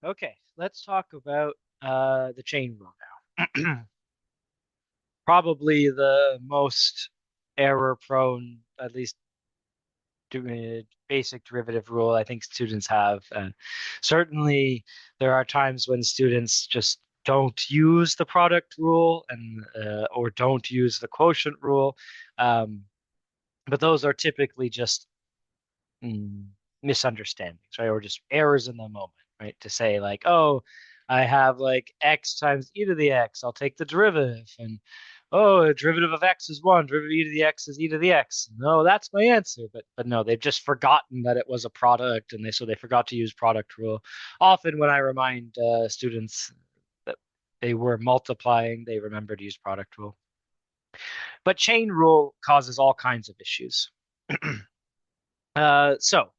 Okay, let's talk about the chain rule now. Probably the most error-prone, at least basic derivative rule I think students have. Certainly, there are times when students just don't use the product rule and or don't use the quotient rule, um, but those are typically just mm, misunderstandings, right? Or just errors in the moment, right? To say like, oh, I have like x times e to the x. I'll take the derivative, and oh, a derivative of x is one. Derivative of e to the x is e to the x. No, that's my answer. But no, they've just forgotten that it was a product, and they forgot to use product rule. Often when I remind students that they were multiplying, they remember to use product rule. But chain rule causes all kinds of issues. So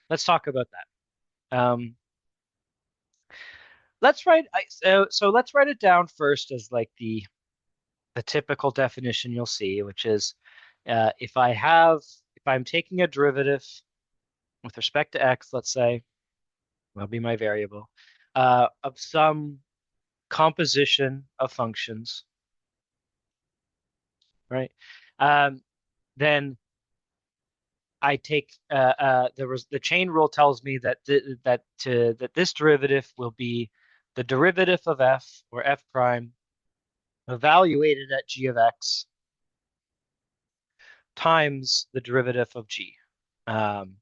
let's talk about that. So let's write it down first as like the typical definition you'll see, which is if I'm taking a derivative with respect to x, let's say, that'll be my variable, of some composition of functions, right? Um, then I take the chain rule tells me that that this derivative will be the derivative of f or f prime evaluated at g of x times the derivative of g. Um,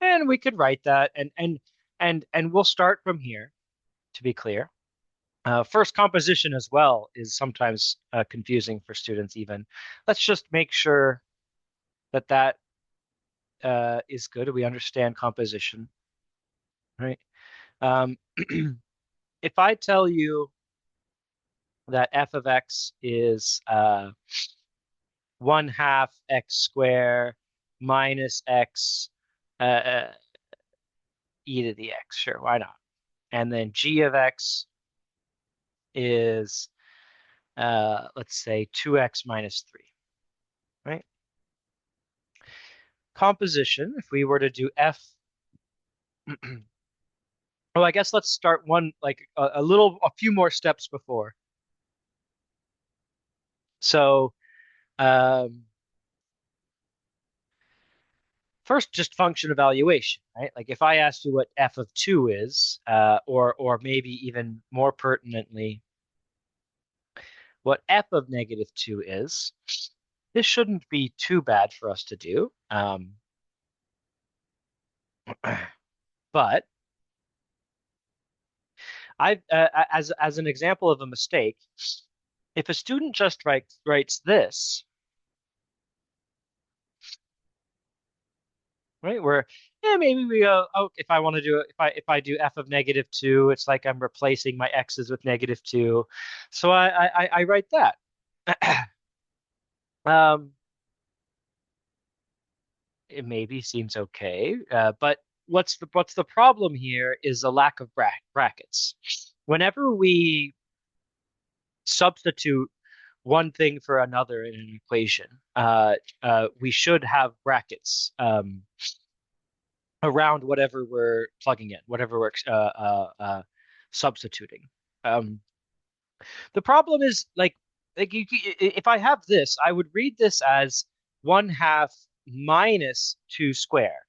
and we could write that and we'll start from here to be clear. First composition as well is sometimes confusing for students even. Let's just make sure that is good. We understand composition, right? Um, if I tell you that f of x is 1/2 x squared minus x uh, uh, e to the x. Sure, why not? And then g of x is, let's say, 2x minus 3, right? Composition, if we were to do f, oh, I guess let's start one, like a few more steps before. So, um, first, just function evaluation, right? Like if I asked you what f of 2 is, or maybe even more pertinently, what f of negative 2 is, this shouldn't be too bad for us to do. But as an example of a mistake, if a student just writes this, right, where yeah, maybe we go, oh, if I want to do it, if I do f of negative 2, it's like I'm replacing my x's with negative 2. So I write that. Um, it maybe seems okay, but what's the problem here is a lack of brackets. Whenever we substitute one thing for another in an equation, we should have brackets around whatever we're plugging in, whatever we're substituting. Um, the problem is if I have this, I would read this as 1/2 minus 2 squared.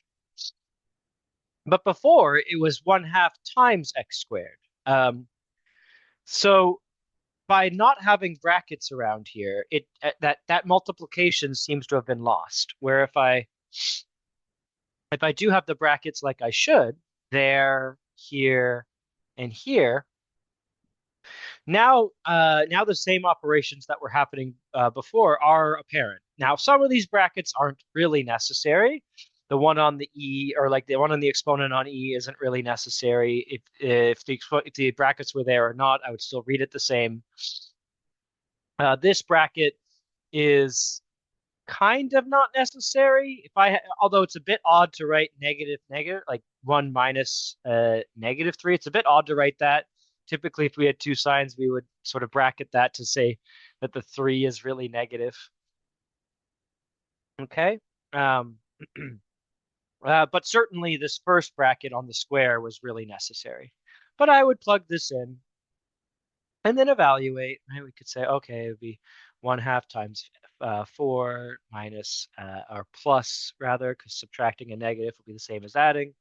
But before it was 1/2 times x squared. So by not having brackets around here, it that multiplication seems to have been lost. Where if I do have the brackets like I should, there, here, and here, now the same operations that were happening before are apparent. Now some of these brackets aren't really necessary. The one on the e, or like the one on the exponent on e, isn't really necessary. If the brackets were there or not, I would still read it the same. This bracket is kind of not necessary. Although it's a bit odd to write negative negative, like 1 minus negative 3. It's a bit odd to write that. Typically, if we had two signs, we would sort of bracket that to say that the 3 is really negative. Okay. Um, But certainly this first bracket on the square was really necessary. But I would plug this in and then evaluate. Right? We could say, okay, it would be 1/2 times 4 minus, or plus rather, because subtracting a negative would be the same as adding,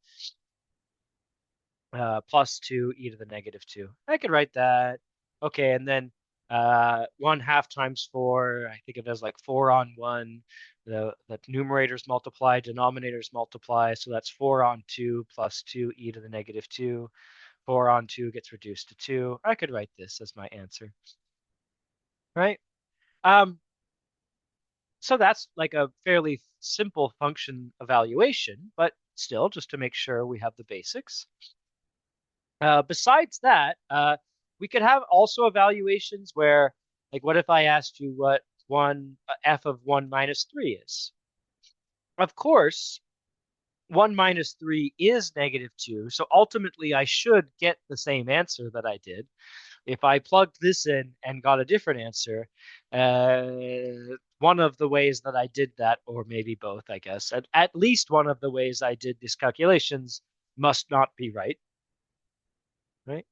plus 2 e to the negative 2. I could write that. Okay, and then 1/2 times 4, I think of it as like 4 on 1. The numerators multiply, denominators multiply, so that's 4 on 2 plus 2 e to the negative 2. 4 on 2 gets reduced to 2. I could write this as my answer, right? Um, so that's like a fairly simple function evaluation, but still, just to make sure we have the basics. Besides that, we could have also evaluations where, like, what if I asked you what f of 1 minus 3 is? Of course, 1 minus 3 is negative 2, so ultimately I should get the same answer that I did. If I plugged this in and got a different answer, one of the ways that I did that, or maybe both, I guess, at least one of the ways I did these calculations must not be right, right?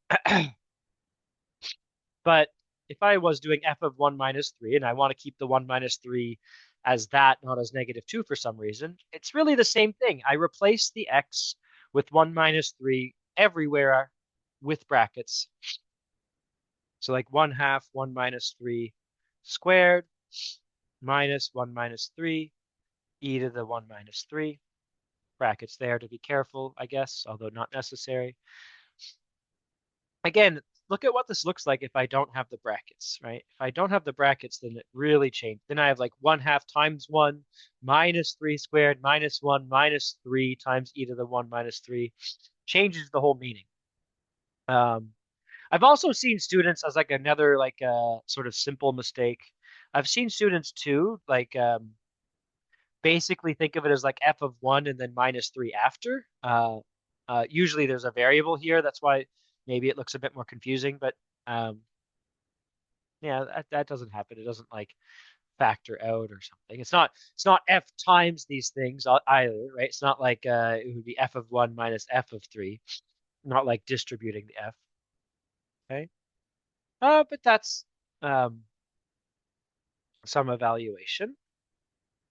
But if I was doing f of 1 minus 3 and I want to keep the 1 minus 3 as that, not as negative 2 for some reason, it's really the same thing. I replace the x with 1 minus 3 everywhere with brackets. So like 1/2 1 minus 3 squared minus 1 minus 3 e to the 1 minus 3. Brackets there to be careful, I guess, although not necessary. Again, look at what this looks like if I don't have the brackets, right? If I don't have the brackets, then it really changed. Then I have like 1/2 times 1 minus 3 squared minus 1 minus 3 times e to the 1 minus 3. Changes the whole meaning. I've also seen students as like another like sort of simple mistake. I've seen students too, like basically think of it as like f of 1 and then minus 3 after. Usually there's a variable here. That's why maybe it looks a bit more confusing, but um, yeah, that doesn't happen. It doesn't like factor out or something. It's not f times these things either, right? It's not like it would be f of 1 minus f of 3, not like distributing the f, okay? But that's um, some evaluation.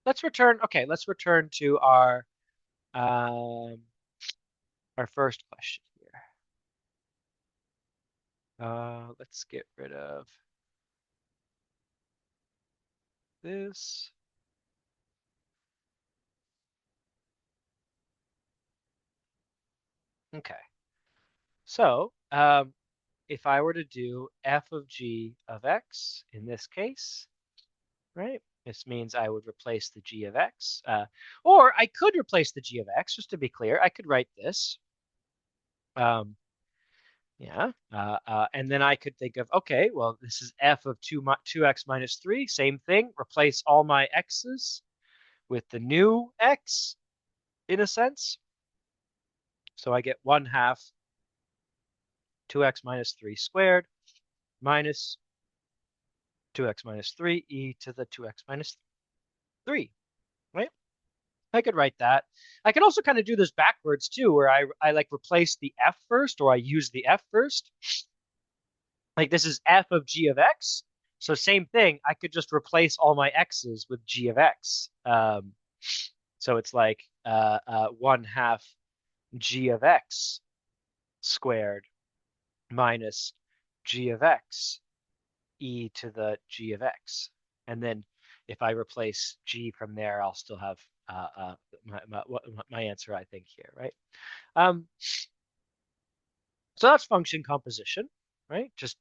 Let's return to um, our first question here. Let's get rid of this. Okay. So, if I were to do f of g of x in this case, right? This means I would replace the g of x, or I could replace the g of x, just to be clear. I could write this. Um, yeah. And then I could think of, okay, well, this is f of 2x minus 3. Same thing. Replace all my x's with the new x, in a sense. So I get 1/2 2x minus 3 squared minus 2x minus 3 e to the 2x minus 3, right? I could write that. I could also kind of do this backwards too, where I like replace the f first, or I use the f first. Like this is f of g of x. So same thing, I could just replace all my x's with g of x. So it's like 1/2 g of x squared minus g of x e to the g of x. And then if I replace g from there, I'll still have my answer, I think, here, right? Um, so that's function composition, right? Just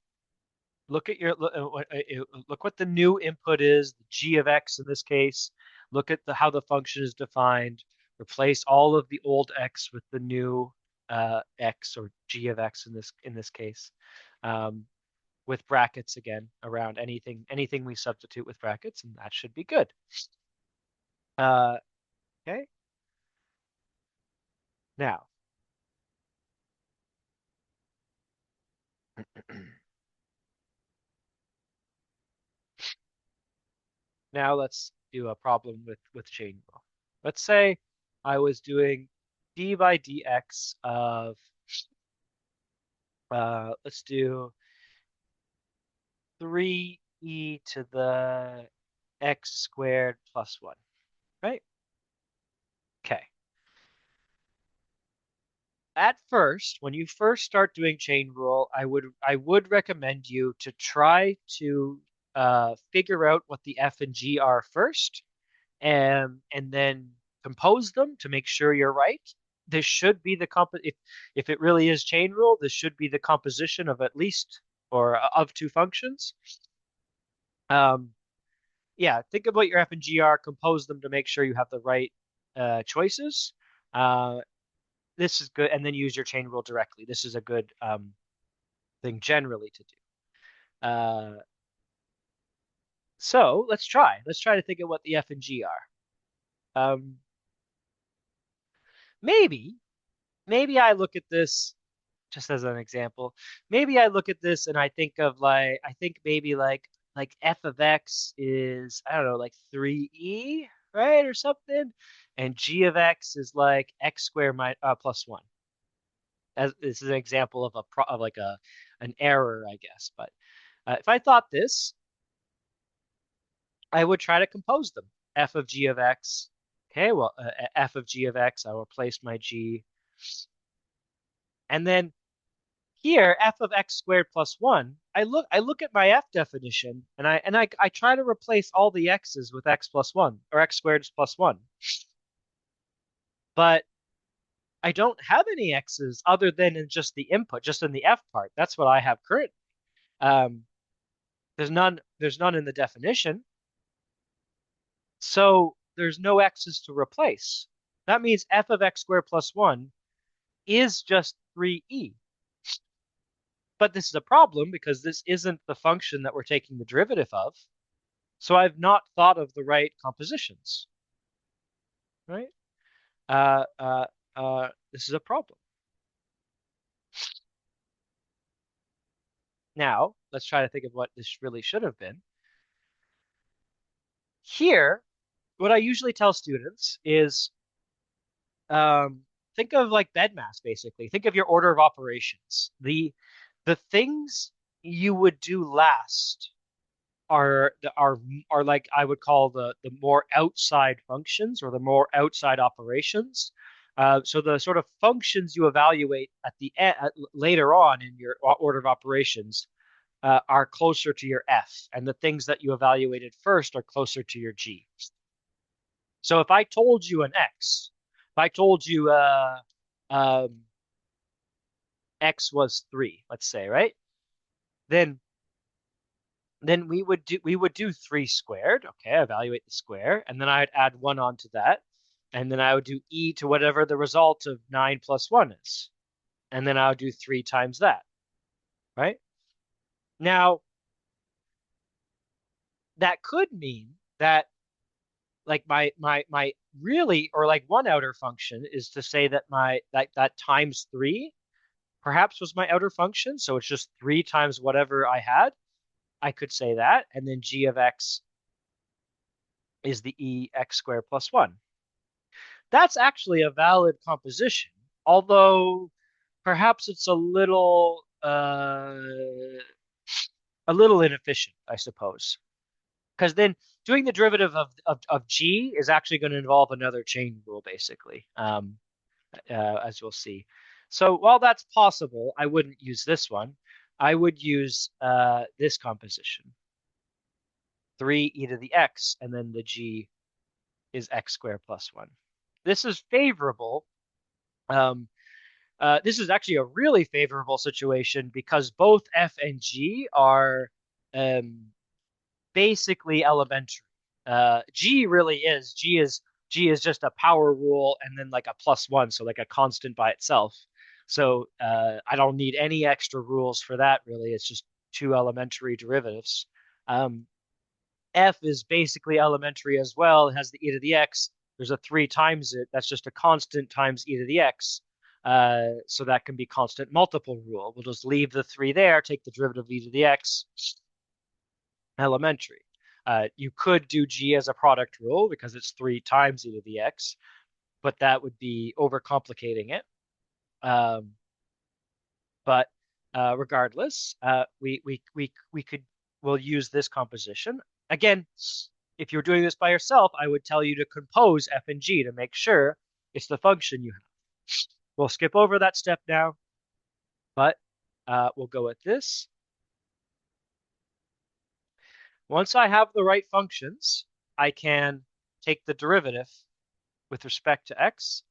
look at look what the new input is, the g of x in this case. Look at how the function is defined. Replace all of the old x with the new x, or g of x in this case, with brackets again around anything we substitute with brackets, and that should be good. Okay. Now, now let's do a problem with chain rule. Let's say I was doing d by dx of, let's do 3e to the x squared plus 1, right? Okay. At first, when you first start doing chain rule, I would recommend you to try to figure out what the f and g are first, and then compose them to make sure you're right. This should be the if it really is chain rule, this should be the composition of at least or of two functions. Um, yeah, think of what your f and g are, compose them to make sure you have the right choices. Uh, this is good, and then use your chain rule directly. This is a good thing generally to do. So let's try. Let's try to think of what the f and g are. Um, maybe, maybe I look at this just as an example. Maybe I look at this and I think of I think maybe like f of x is, I don't know, like 3e, right, or something, and g of x is like x squared plus 1. As this is an example of of like an error, I guess. But if I thought this, I would try to compose them. F of g of x. Okay, well, f of g of x, I will replace my g. And then here, f of x squared plus 1, I look at my f definition and I try to replace all the x's with x plus 1 or x squared plus 1. But I don't have any x's other than in just the input, just in the f part. That's what I have currently. Um, there's none in the definition. So there's no x's to replace. That means f of x squared plus 1 is just 3e. But this is a problem because this isn't the function that we're taking the derivative of. So I've not thought of the right compositions, right? Uh, uh, this is a problem. Now, let's try to think of what this really should have been. Here, what I usually tell students is think of like BEDMAS, basically. Think of your order of operations. The things you would do last are are like I would call the more outside functions or the more outside operations. So the sort of functions you evaluate at the end, later on in your order of operations are closer to your F, and the things that you evaluated first are closer to your G. So if I told you an X, if I told you um, X was 3, let's say, right? Then we would do 3 squared. Okay, evaluate the square, and then I'd add 1 onto that, and then I would do e to whatever the result of 9 plus 1 is, and then I would do 3 times that, right? Now, that could mean that like my really, or like one outer function is to say that my that times 3 perhaps was my outer function, so it's just 3 times whatever I had. I could say that, and then g of x is the e x squared plus 1. That's actually a valid composition, although perhaps it's a little inefficient, I suppose. Because then doing the derivative of g is actually going to involve another chain rule, basically, as you'll see. So while that's possible, I wouldn't use this one. I would use this composition, 3e to the x, and then the g is x squared plus 1. This is favorable. Um, this is actually a really favorable situation because both f and g are um, basically elementary. G is just a power rule and then like a plus 1, so like a constant by itself. So I don't need any extra rules for that, really. It's just two elementary derivatives. Um, F is basically elementary as well. It has the e to the x. There's a 3 times it. That's just a constant times e to the x. So that can be constant multiple rule. We'll just leave the 3 there, take the derivative of e to the x. Elementary. You could do g as a product rule because it's 3 times e to the x. but that would be overcomplicating it. But regardless, we'll use this composition. Again, if you're doing this by yourself, I would tell you to compose f and g to make sure it's the function you have. We'll skip over that step now, but we'll go with this. Once I have the right functions, I can take the derivative with respect to x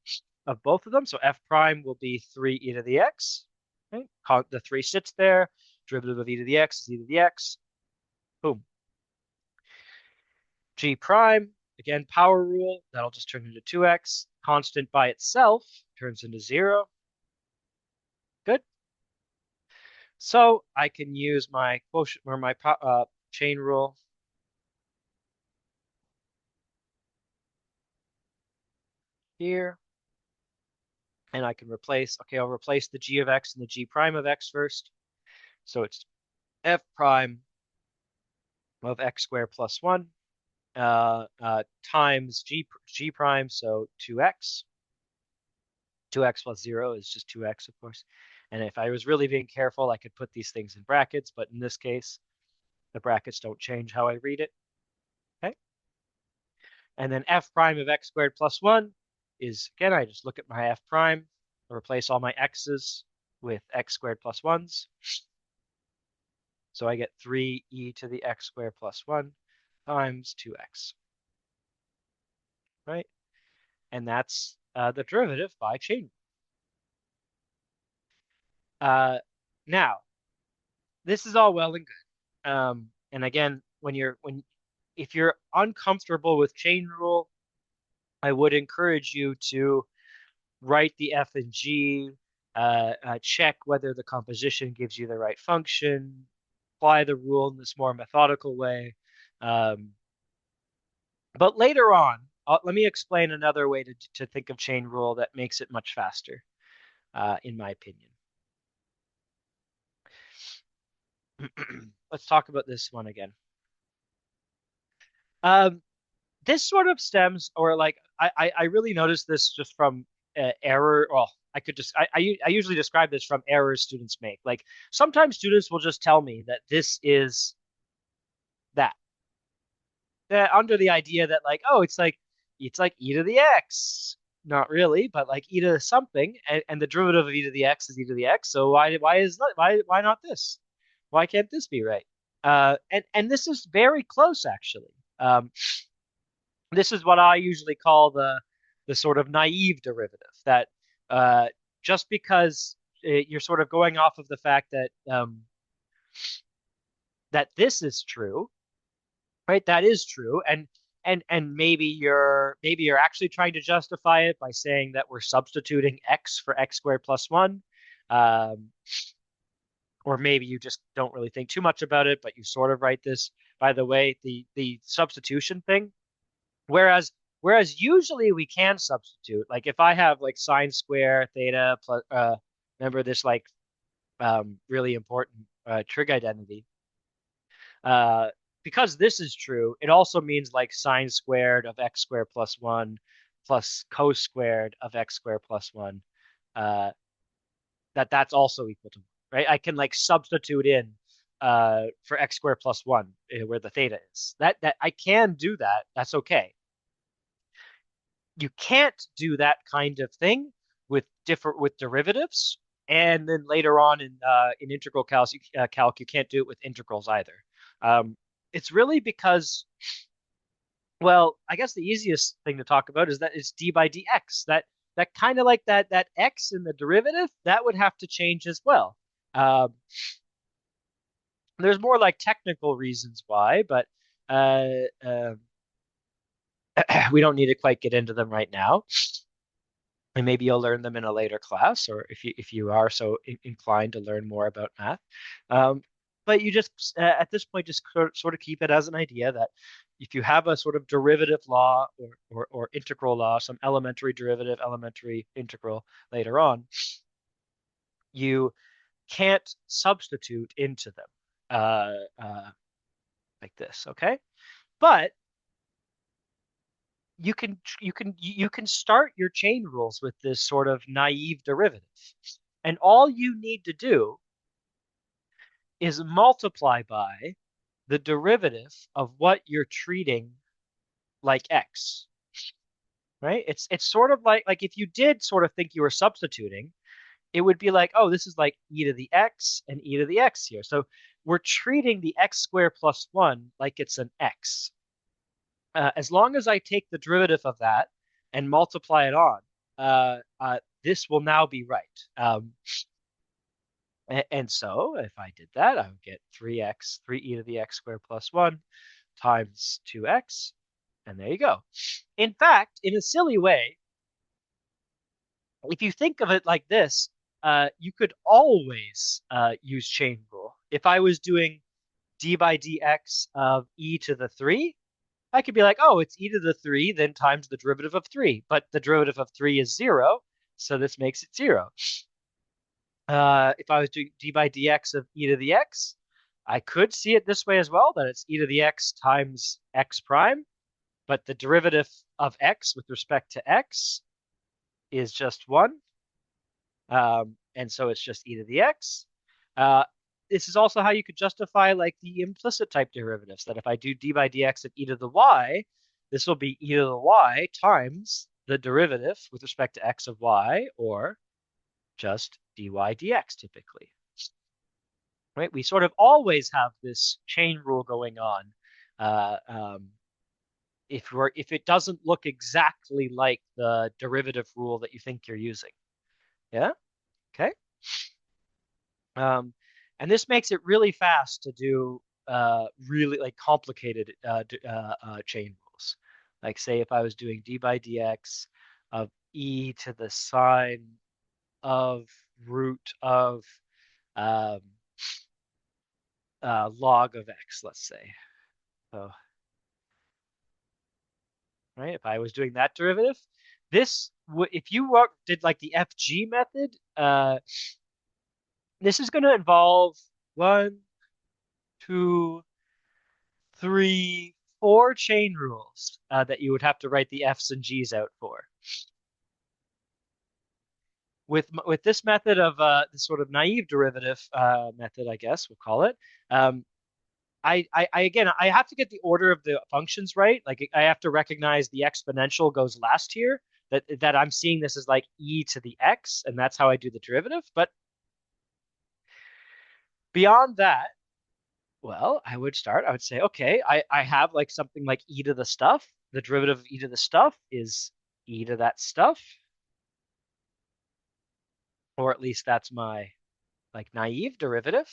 of both of them. So f prime will be 3e to the x. Okay? The 3 sits there. Derivative of e to the x is e to the x. Boom. G prime, again, power rule. That'll just turn into 2x. Constant by itself turns into 0. Good. So I can use my quotient or my chain rule. Here. And I can replace, okay, I'll replace the g of x and the g prime of x first. So it's f prime of x squared plus 1 times g prime, so 2x. 2x plus 0 is just 2x, of course. And if I was really being careful, I could put these things in brackets, but in this case, the brackets don't change how I read it. Okay. And then f prime of x squared plus 1 is, again, I just look at my f prime, replace all my x's with x squared plus 1s. So I get 3e to the x squared plus 1 times 2x. Right? And that's the derivative by chain. Now, this is all well and good. And again, if you're uncomfortable with chain rule, I would encourage you to write the f and g, check whether the composition gives you the right function, apply the rule in this more methodical way. But later on, let me explain another way to think of chain rule that makes it much faster, in my opinion. Let's talk about this one again. This sort of stems, or like I really noticed this just from error. Well, I usually describe this from errors students make. Like sometimes students will just tell me that this is that. Under the idea that like, oh, it's like e to the x. Not really, but like e to something, and the derivative of e to the x is e to the x. So why not this? Why can't this be right? And this is very close actually. This is what I usually call the sort of naive derivative, that just because you're sort of going off of the fact that that this is true, right? That is true, and maybe you're actually trying to justify it by saying that we're substituting x for x squared plus 1. Or maybe you just don't really think too much about it, but you sort of write this, by the way, the substitution thing. Whereas usually we can substitute. Like if I have like sine square theta plus, remember this like really important trig identity. Because this is true, it also means like sine squared of x squared plus 1 plus cos squared of x squared plus 1. That's also equal to 1, right? I can like substitute in for x squared plus 1 where the theta is. That I can do that. That's okay. You can't do that kind of thing with derivatives, and then later on in integral calc you can't do it with integrals either. It's really because, well, I guess the easiest thing to talk about is that it's d by dx. That kind of like that x in the derivative, that would have to change as well. There's more like technical reasons why, but we don't need to quite get into them right now. And maybe you'll learn them in a later class, or if you are so inclined to learn more about math. But you just at this point just sort of keep it as an idea that if you have a sort of derivative law or integral law, some elementary derivative, elementary integral later on, you can't substitute into them like this, okay? But you can start your chain rules with this sort of naive derivative. And all you need to do is multiply by the derivative of what you're treating like x, right? It's sort of like if you did sort of think you were substituting, it would be like, oh, this is like e to the x and e to the x here. So we're treating the x squared plus 1 like it's an x. As long as I take the derivative of that and multiply it on, this will now be right. And so if I did that, I would get 3x, 3e to the x squared plus 1 times 2x. And there you go. In fact, in a silly way, if you think of it like this, you could always use chain rule. If I was doing d by dx of e to the 3, I could be like, oh, it's e to the 3, then times the derivative of 3. But the derivative of 3 is 0, so this makes it 0. If I was doing d by dx of e to the x, I could see it this way as well, that it's e to the x times x prime, but the derivative of x with respect to x is just 1. And so it's just e to the x. This is also how you could justify like the implicit type derivatives, that if I do d by dx of e to the y, this will be e to the y times the derivative with respect to x of y, or just dy dx typically. Right? We sort of always have this chain rule going on. If it doesn't look exactly like the derivative rule that you think you're using. Yeah? Okay. And this makes it really fast to do really like complicated chain rules. Like say if I was doing d by dx of e to the sine of root of um, log of x, let's say. So, right, if I was doing that derivative, this if you did like the FG method, this is going to involve 1, 2, 3, 4 chain rules that you would have to write the F's and G's out for. With this method of this sort of naive derivative method, I guess we'll call it. Again, I have to get the order of the functions right. Like I have to recognize the exponential goes last here. That I'm seeing this as like e to the x, and that's how I do the derivative. But beyond that, well, I would say, okay, I have like something like e to the stuff. The derivative of e to the stuff is e to that stuff. Or at least that's my like naive derivative.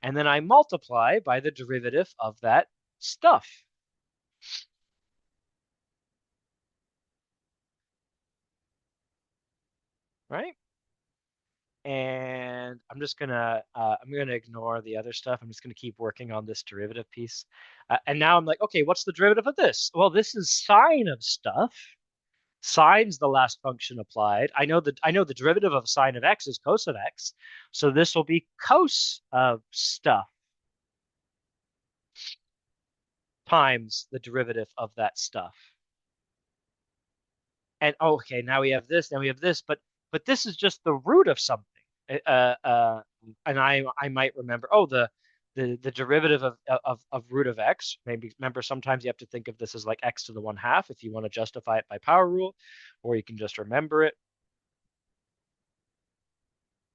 And then I multiply by the derivative of that stuff. Right? And I'm gonna ignore the other stuff. I'm just gonna keep working on this derivative piece. And now I'm like, okay, what's the derivative of this? Well, this is sine of stuff. Sine's the last function applied. I know the derivative of sine of x is cos of x, so this will be cos of stuff times the derivative of that stuff. And okay, now we have this, but this is just the root of something. And I might remember, oh, the derivative of root of x. Maybe remember sometimes you have to think of this as like x to the 1/2 if you want to justify it by power rule, or you can just remember it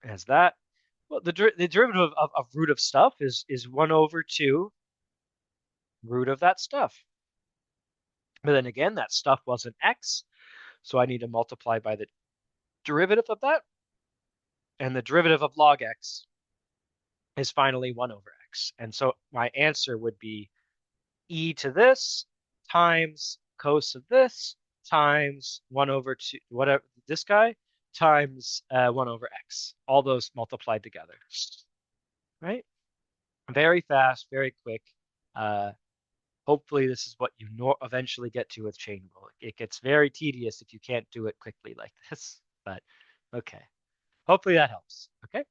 as that. Well, the derivative of root of stuff is 1/2 root of that stuff. But then again, that stuff wasn't x, so I need to multiply by the derivative of that. And the derivative of log x is finally 1/x. And so my answer would be e to this times cos of this times 1/2, whatever, this guy, times 1/x. All those multiplied together. Right? Very fast, very quick. Hopefully this is what you eventually get to with chain rule. It gets very tedious if you can't do it quickly like this, but okay. Hopefully that helps. Okay.